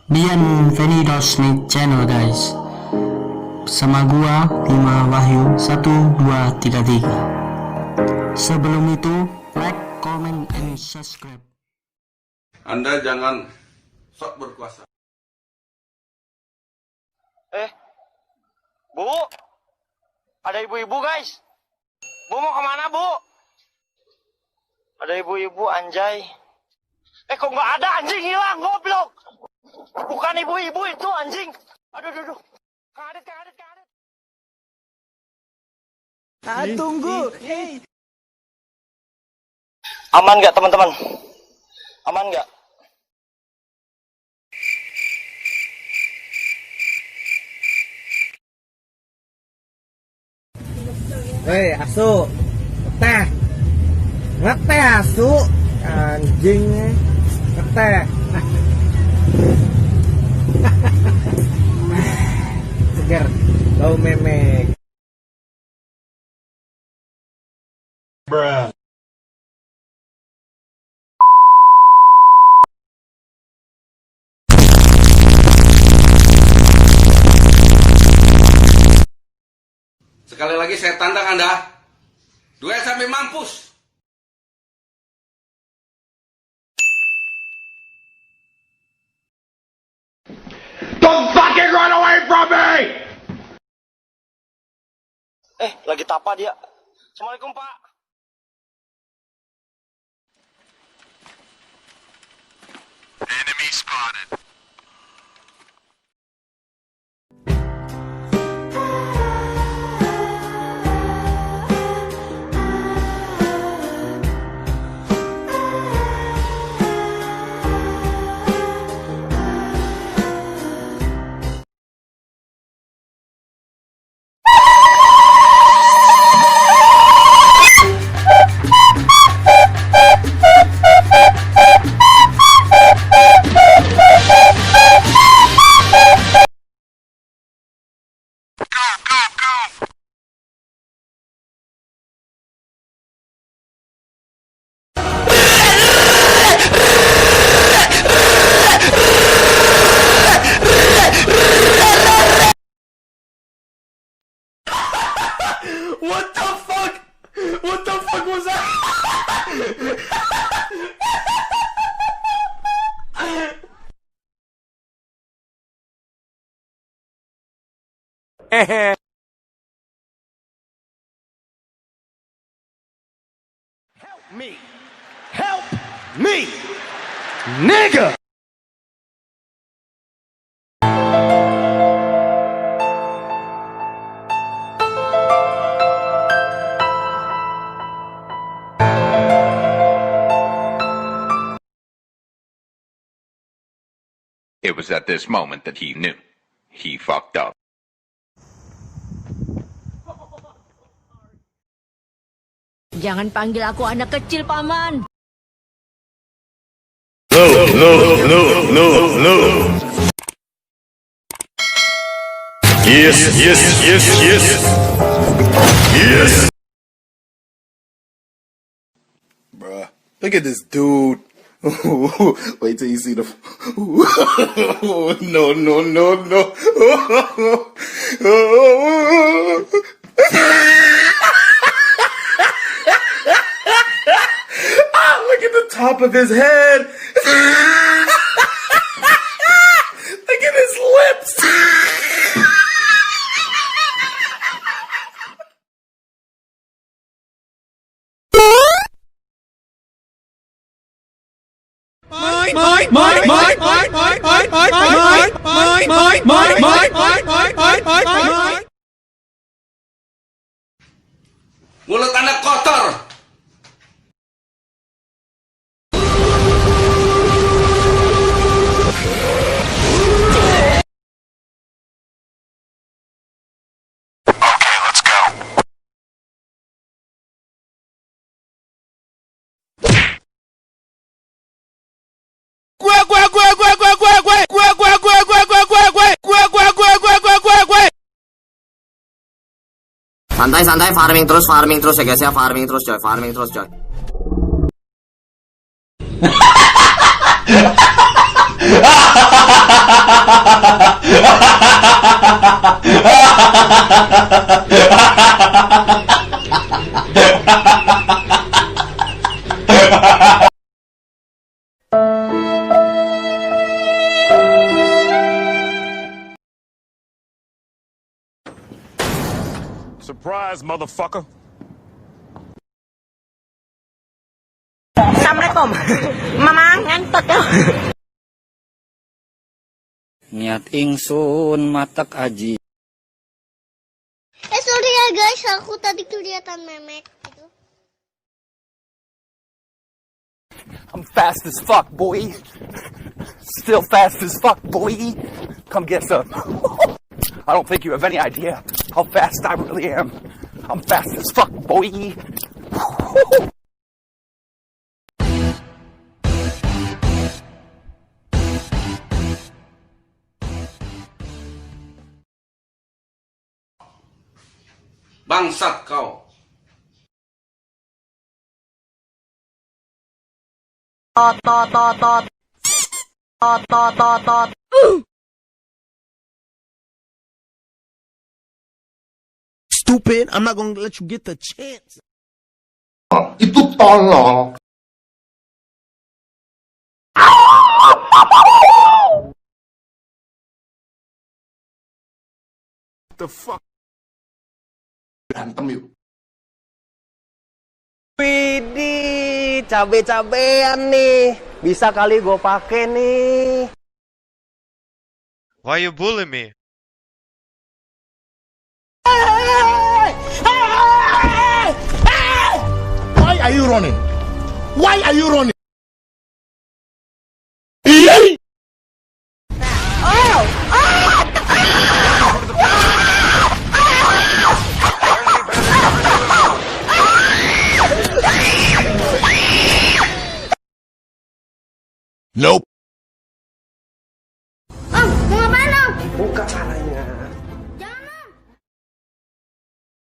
Bienvenidos nih channel guys. Sama gua 5 Wahyu 1 2 3 3. Sebelum itu like, comment, and subscribe. Anda jangan sok berkuasa. Bu, ada ibu-ibu guys. Bu mau kemana bu? Ada ibu-ibu anjay. Kok nggak ada, anjing hilang, goblok. Bukan ibu-ibu itu anjing. Aduh. Kadet. Tunggu. Hey. Aman nggak teman-teman? Aman nggak? Hei, asu. Ngeteh asu. Anjingnya. Ngeteh. Segar. Bau memek. Bruh. Sekali lagi saya tantang Anda, duel sampai mampus. Don't fucking run away from me! Lagi tapa dia. Assalamualaikum Pak. Enemy spotted. What the fuck? What the fuck was that? Help me, nigga. It was at this moment that he knew. He fucked up. Jangan panggil aku anak kecil, Paman. No. Yes. Bruh, look at this dude. Wait till you see the. No. Look at the top of his head. Look at his lips. Mulut Anda kotor. Santai, farming terus ya guys ya, farming terus coy. Surprise, motherfucker. Assalamualaikum. Mamang ngantuk ya. Niat ingsun matak aji. Sorry ya guys, aku tadi kelihatan memek gitu. I'm fast as fuck, boy. Still fast as fuck, boy. Come get some. I don't think you have any idea how fast I really am. I'm fast as fuck, boy. Bangsat kau. Stupid, I'm not gonna let you get the chance. Itu tolong. The fuck? Berantem yuk. Widih, cabe-cabean nih. Bisa kali gue pake nih. Why you bully me? Why are you running? Why are you running? Nope. Om, mau ngapain om? Buka caranya.